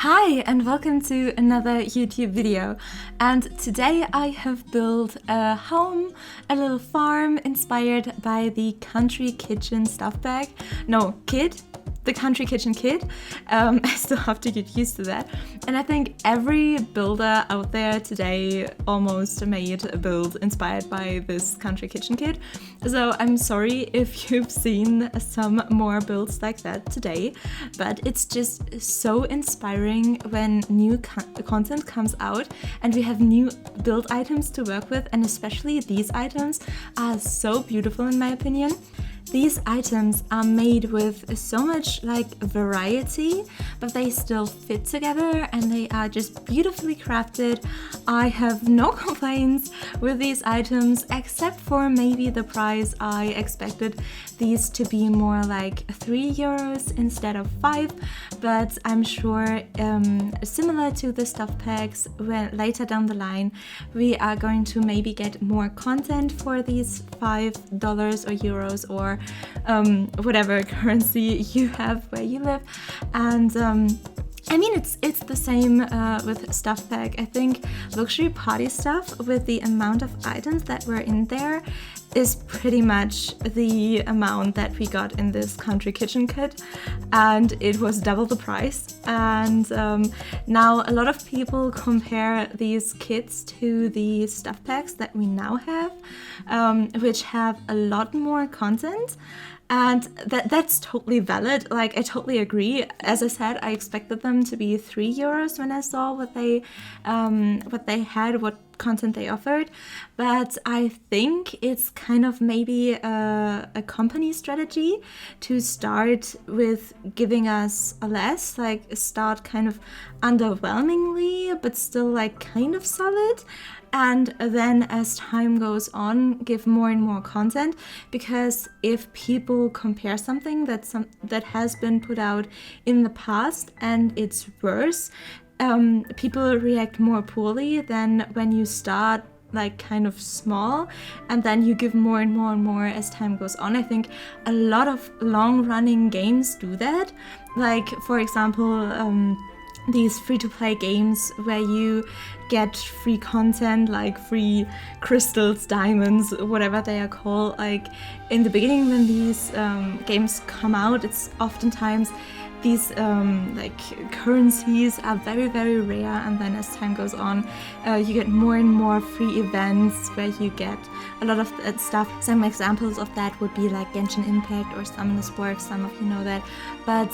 Hi and welcome to another YouTube video, and today I have built a home, a little farm inspired by the Country Kitchen stuff bag. No, kit. The Country Kitchen kit. I still have to get used to that. And I think every builder out there today almost made a build inspired by this Country Kitchen kit. So I'm sorry if you've seen some more builds like that today, but it's just so inspiring when new content comes out and we have new build items to work with, and especially these items are so beautiful in my opinion. These items are made with so much variety, but they still fit together and they are just beautifully crafted. I have no complaints with these items except for maybe the price. I expected these to be more like €3 instead of 5, but I'm sure similar to the stuff packs, when later down the line we are going to maybe get more content for these $5 or euros or whatever currency you have where you live. And I mean, it's the same with stuff pack. I think luxury party stuff, with the amount of items that were in there, is pretty much the amount that we got in this Country Kitchen kit, and it was double the price. And now a lot of people compare these kits to the stuff packs that we now have, which have a lot more content. And that's totally valid. I totally agree. As I said, I expected them to be €3 when I saw what they had, what content they offered. But I think it's kind of maybe a company strategy to start with giving us a less, start kind of underwhelmingly, but still kind of solid. And then as time goes on, give more and more content, because if people compare something that has been put out in the past and it's worse, people react more poorly than when you start kind of small and then you give more and more and more as time goes on. I think a lot of long-running games do that. For example, these free-to-play games where you get free content, free crystals, diamonds, whatever they are called. In the beginning when these games come out, it's oftentimes these currencies are very, very rare, and then as time goes on, you get more and more free events where you get a lot of that stuff. Some examples of that would be Genshin Impact or Summoners War. Some of you know that, but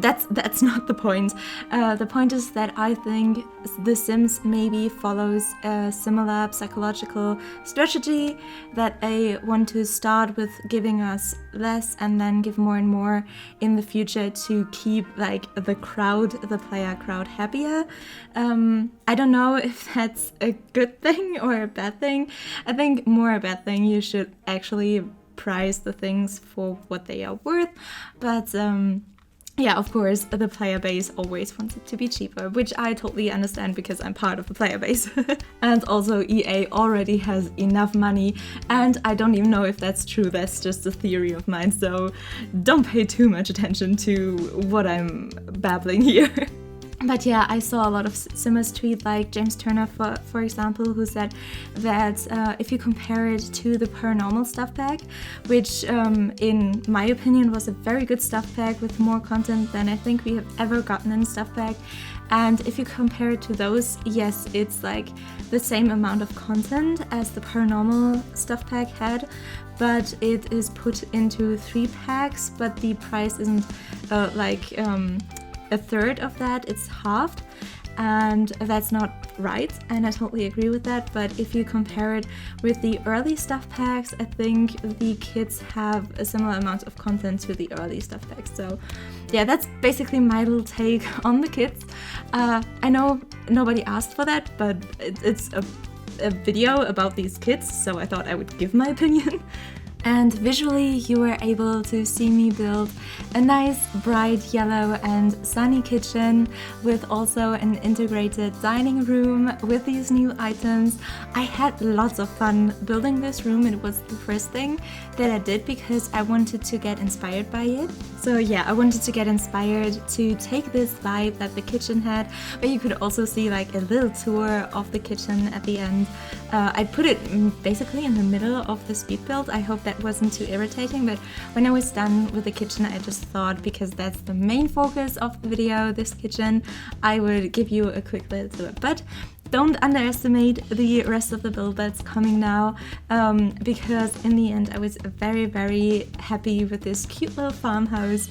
that's not the point. The point is that I think The Sims maybe follows a similar psychological strategy, that they want to start with giving us less and then give more and more in the future to keep the player crowd happier. I don't know if that's a good thing or a bad thing. I think more a bad thing. You should actually price the things for what they are worth, but yeah, of course, the player base always wants it to be cheaper, which I totally understand because I'm part of the player base. And also EA already has enough money, and I don't even know if that's true. That's just a theory of mine, so don't pay too much attention to what I'm babbling here. But yeah, I saw a lot of Simmers tweet, James Turner, for example, who said that if you compare it to the Paranormal stuff pack, which in my opinion was a very good stuff pack with more content than I think we have ever gotten in stuff pack, and if you compare it to those, yes, it's the same amount of content as the Paranormal stuff pack had, but it is put into 3 packs, but the price isn't a third of that, it's halved, and that's not right, and I totally agree with that. But if you compare it with the early stuff packs, I think the kits have a similar amount of content to the early stuff packs. So yeah, that's basically my little take on the kits. I know nobody asked for that, but it's a video about these kits, so I thought I would give my opinion. And visually you were able to see me build a nice bright yellow and sunny kitchen with also an integrated dining room with these new items. I had lots of fun building this room. It was the first thing that I did because I wanted to get inspired by it. So yeah, I wanted to get inspired to take this vibe that the kitchen had, but you could also see like a little tour of the kitchen at the end. I put it basically in the middle of the speed build. I hope that wasn't too irritating, but when I was done with the kitchen, I just thought, because that's the main focus of the video, this kitchen, I would give you a quick little tour. But don't underestimate the rest of the build that's coming now, because in the end I was very, very happy with this cute little farmhouse,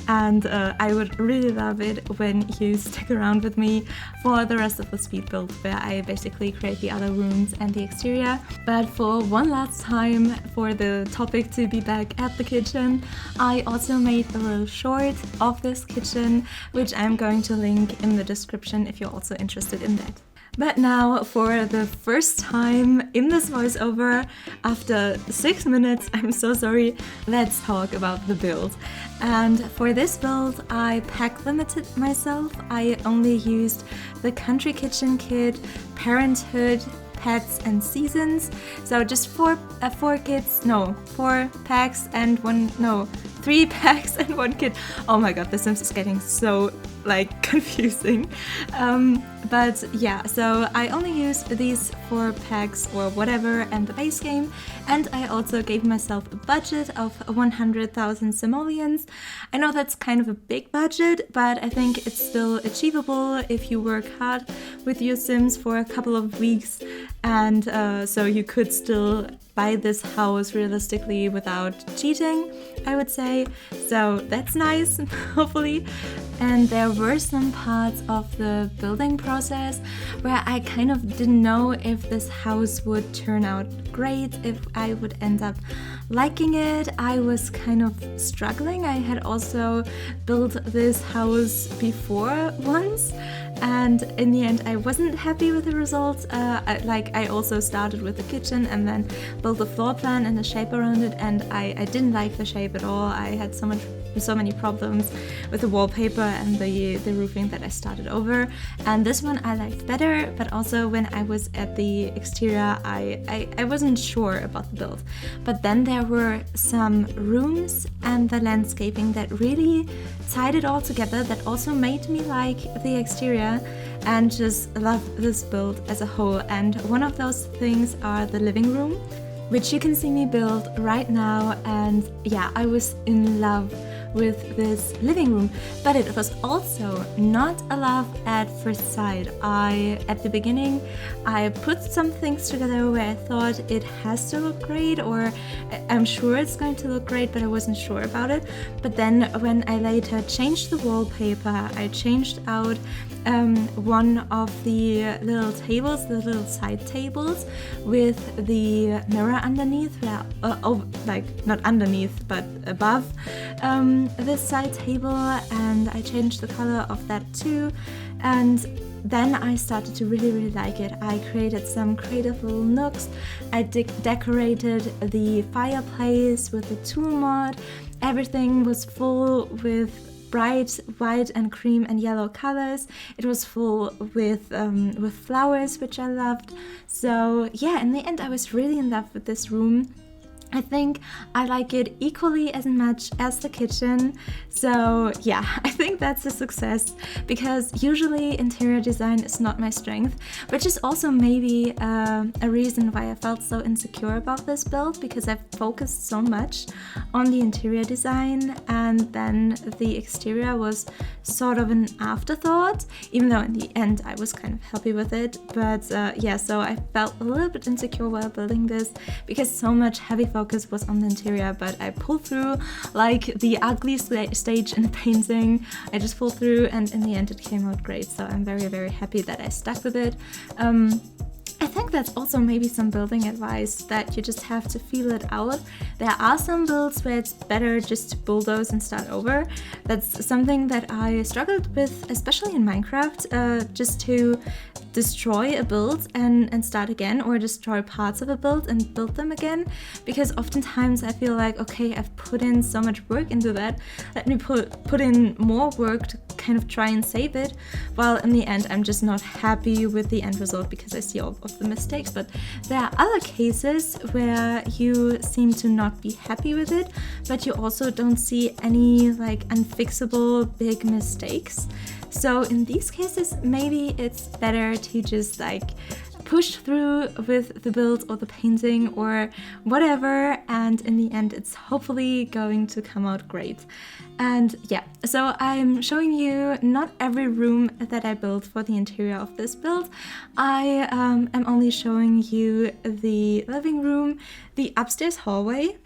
and I would really love it when you stick around with me for the rest of the speed build, where I basically create the other rooms and the exterior. But for one last time, for the topic to be back at the kitchen, I also made a little short of this kitchen, which I'm going to link in the description if you're also interested in that. But now, for the first time in this voiceover, after 6 minutes, I'm so sorry, let's talk about the build. And for this build, I pack limited myself. I only used the Country Kitchen Kit, Parenthood, Pets and Seasons. So just four packs and three packs and one kit. Oh my god, this is getting so like confusing. But yeah, so I only used these 4 packs or whatever and the base game, and I also gave myself a budget of 100,000 simoleons. I know that's kind of a big budget, but I think it's still achievable if you work hard with your Sims for a couple of weeks, and so you could still buy this house realistically without cheating, I would say. So that's nice, hopefully. And there were some parts of the building process where I kind of didn't know if this house would turn out great, if I would end up liking it. I was kind of struggling. I had also built this house before once, and in the end I wasn't happy with the results. I also started with the kitchen and then built a floor plan and a shape around it, and I didn't like the shape at all. I had so many problems with the wallpaper and the roofing that I started over, and this one I liked better. But also when I was at the exterior, I wasn't sure about the build. But then there were some rooms and the landscaping that really tied it all together, that also made me like the exterior and just love this build as a whole. And one of those things are the living room, which you can see me build right now. And yeah, I was in love with this living room, but it was also not a love at first sight. At the beginning, I put some things together where I thought it has to look great, or I'm sure it's going to look great, but I wasn't sure about it. But then when I later changed the wallpaper, I changed out one of the little tables, the little side tables with the mirror underneath, like not underneath but above this side table, and I changed the color of that too. And then I started to really like it. I created some creative little nooks. I decorated the fireplace with the tool mod. Everything was full with bright white and cream and yellow colors. It was full with flowers, which I loved. So yeah, in the end I was really in love with this room. I think I like it equally as much as the kitchen. So yeah, I think that's a success, because usually interior design is not my strength, which is also maybe a reason why I felt so insecure about this build, because I've focused so much on the interior design and then the exterior was sort of an afterthought, even though in the end I was kind of happy with it. But yeah, so I felt a little bit insecure while building this, because so much heavy focus was on the interior, but I pulled through like the ugly stage in a painting. I just pulled through, and in the end it came out great. So I'm very happy that I stuck with it. I think that's also maybe some building advice, that you just have to feel it out. There are some builds where it's better just to bulldoze and start over. That's something that I struggled with, especially in Minecraft, just to destroy a build and start again, or destroy parts of a build and build them again, because oftentimes I feel like, okay, I've put in so much work into that, let me put in more work to kind of try and save it, while in the end I'm just not happy with the end result because I see all of the mistakes. But there are other cases where you seem to not be happy with it, but you also don't see any like unfixable big mistakes. So in these cases, maybe it's better to just like push through with the build or the painting or whatever, and in the end it's hopefully going to come out great. And yeah, so I'm showing you not every room that I built for the interior of this build. I am only showing you the living room, the upstairs hallway,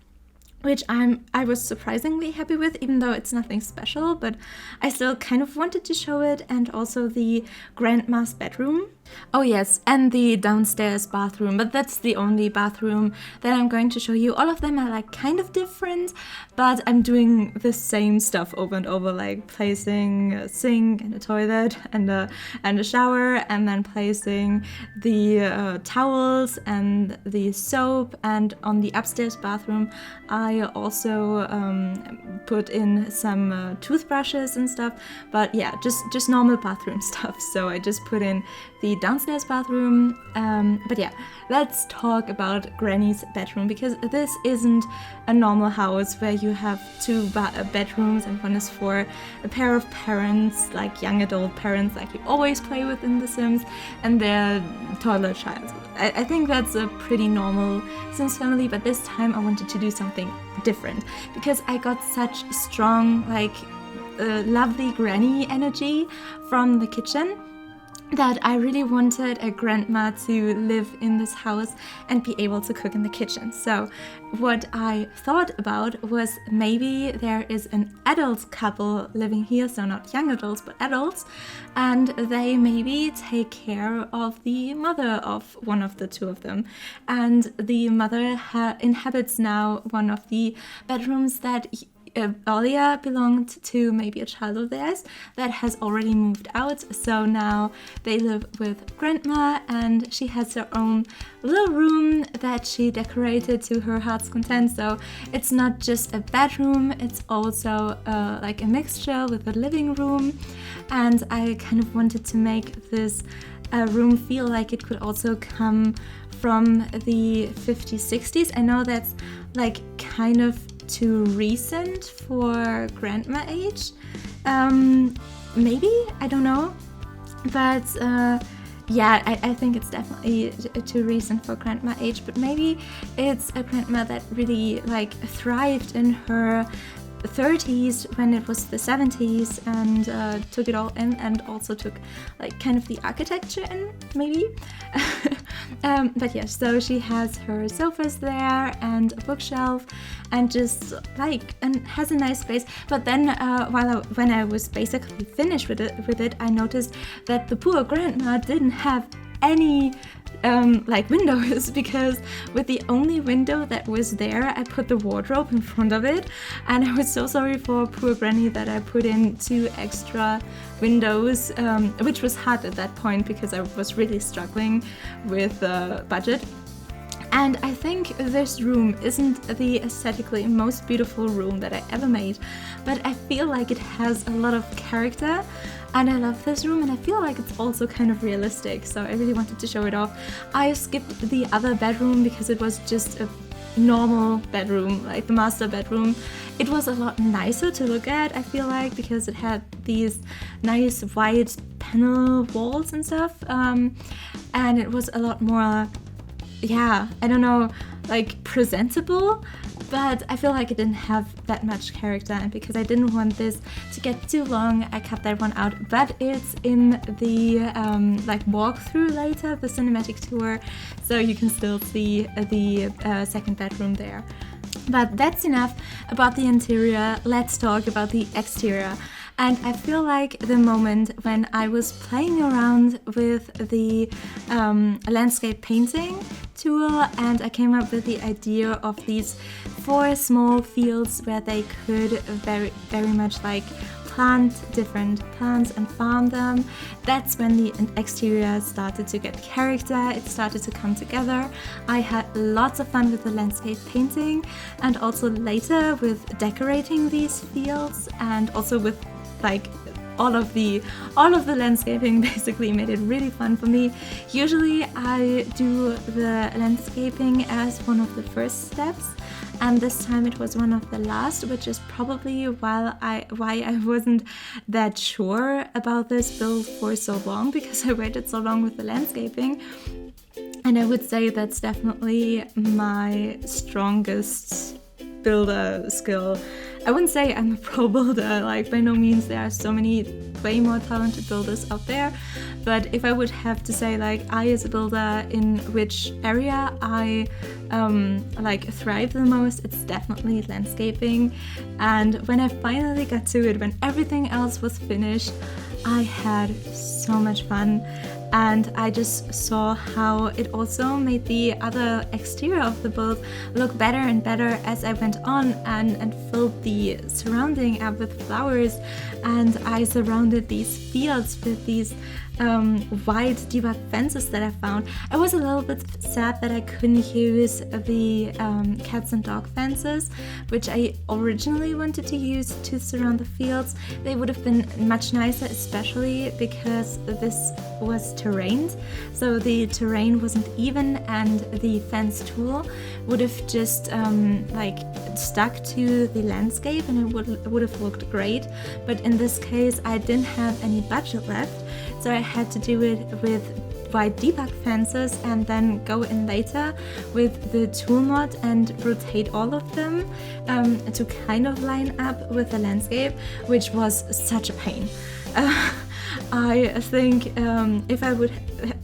which I was surprisingly happy with, even though it's nothing special, but I still kind of wanted to show it, and also the grandma's bedroom. Oh yes, and the downstairs bathroom, but that's the only bathroom that I'm going to show you. All of them are like kind of different, but I'm doing the same stuff over and over, like placing a sink and a toilet and a shower, and then placing the towels and the soap. And on the upstairs bathroom, I also put in some toothbrushes and stuff, but yeah, just normal bathroom stuff. So I just put in the downstairs bathroom, but yeah, let's talk about Granny's bedroom, because this isn't a normal house where you have two bedrooms and one is for a pair of parents, like young adult parents like you always play with in The Sims, and their toddler child. I think that's a pretty normal Sims family, but this time I wanted to do something different, because I got such strong, like lovely granny energy from the kitchen that I really wanted a grandma to live in this house and be able to cook in the kitchen. So what I thought about was maybe there is an adult couple living here, so not young adults but adults, and they maybe take care of the mother of one of the two of them, and the mother inhabits now one of the bedrooms that earlier belonged to maybe a child of theirs that has already moved out. So now they live with grandma, and she has her own little room that she decorated to her heart's content. So it's not just a bedroom, it's also like a mixture with a living room. And I kind of wanted to make this room feel like it could also come from the 50s, 60s. I know that's like kind of too recent for grandma age, maybe, I don't know, but yeah, I think it's definitely too recent for grandma age, but maybe it's a grandma that really like thrived in her 30s when it was the 70s, and took it all in, and also took like kind of the architecture in, maybe. But yeah, so she has her sofas there and a bookshelf, and just like, and has a nice space. But then when I was basically finished with it, I noticed that the poor grandma didn't have any like windows, because with the only window that was there, I put the wardrobe in front of it, and I was so sorry for poor granny that I put in 2 extra windows, which was hard at that point because I was really struggling with budget. And I think this room isn't the aesthetically most beautiful room that I ever made, but I feel like it has a lot of character, and I love this room, and I feel like it's also kind of realistic, so I really wanted to show it off. I skipped the other bedroom because it was just a normal bedroom, like the master bedroom. It was a lot nicer to look at, I feel like, because it had these nice white panel walls and stuff, and it was a lot more, yeah, I don't know, like presentable, but I feel like it didn't have that much character, and because I didn't want this to get too long, I cut that one out. But it's in the like walkthrough later, the cinematic tour, so you can still see the second bedroom there. But that's enough about the interior, let's talk about the exterior. And I feel like the moment when I was playing around with the landscape painting tool, and I came up with the idea of these 4 small fields where they could very much like plant different plants and farm them. That's when the exterior started to get character, it started to come together. I had lots of fun with the landscape painting and also later with decorating these fields, and also with like all of the landscaping basically made it really fun for me. Usually I do the landscaping as one of the first steps, and this time it was one of the last, which is probably why I wasn't that sure about this build for so long, because I waited so long with the landscaping. And I would say that's definitely my strongest builder skill. I wouldn't say I'm a pro builder, like by no means, there are so many way more talented builders out there, but if I would have to say like I as a builder in which area I like thrive the most, it's definitely landscaping. And when I finally got to it, when everything else was finished, I had so much fun. And I just saw how it also made the other exterior of the build look better and better as I went on, and filled the surrounding up with flowers. And I surrounded these fields with these white debug fences that I found. I was a little bit sad that I couldn't use the cats and dog fences, which I originally wanted to use to surround the fields. They would have been much nicer, especially because this was terrained, so the terrain wasn't even, and the fence tool would have just like stuck to the landscape, and it would have looked great. But in this case I didn't have any budget left, so I had to do it with white debug fences and then go in later with the tool mod and rotate all of them to kind of line up with the landscape, which was such a pain. I think if I would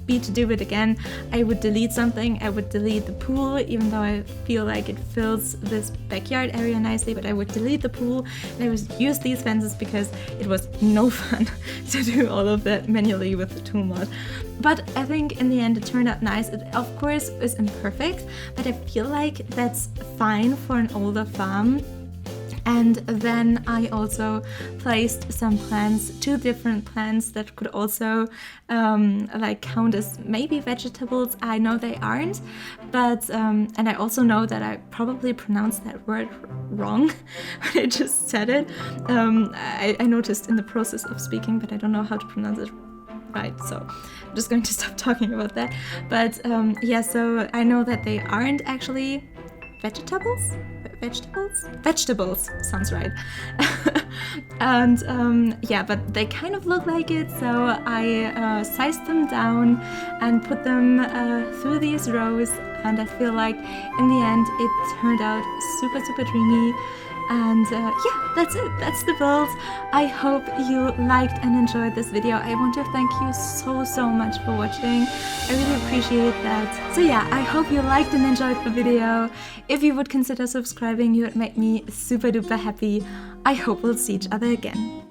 be to do it again, I would delete something. I would delete the pool, even though I feel like it fills this backyard area nicely, but I would delete the pool and I would use these fences because it was no fun to do all of that manually with the tool mod. But I think in the end it turned out nice. It of course is imperfect, but I feel like that's fine for an older farm. And then I also placed some plants, 2 different plants that could also like count as maybe vegetables. I know they aren't, but and I also know that I probably pronounced that word wrong when I just said it. I noticed in the process of speaking, but I don't know how to pronounce it right, so I'm just going to stop talking about that. But yeah, so I know that they aren't actually vegetables? Vegetables sounds right. And yeah, but they kind of look like it, so I sized them down and put them through these rows, and I feel like in the end it turned out super dreamy. And yeah, that's it. That's the build. I hope you liked and enjoyed this video. I want to thank you so much for watching. I really appreciate that. So yeah, I hope you liked and enjoyed the video. If you would consider subscribing, you would make me super duper happy. I hope we'll see each other again.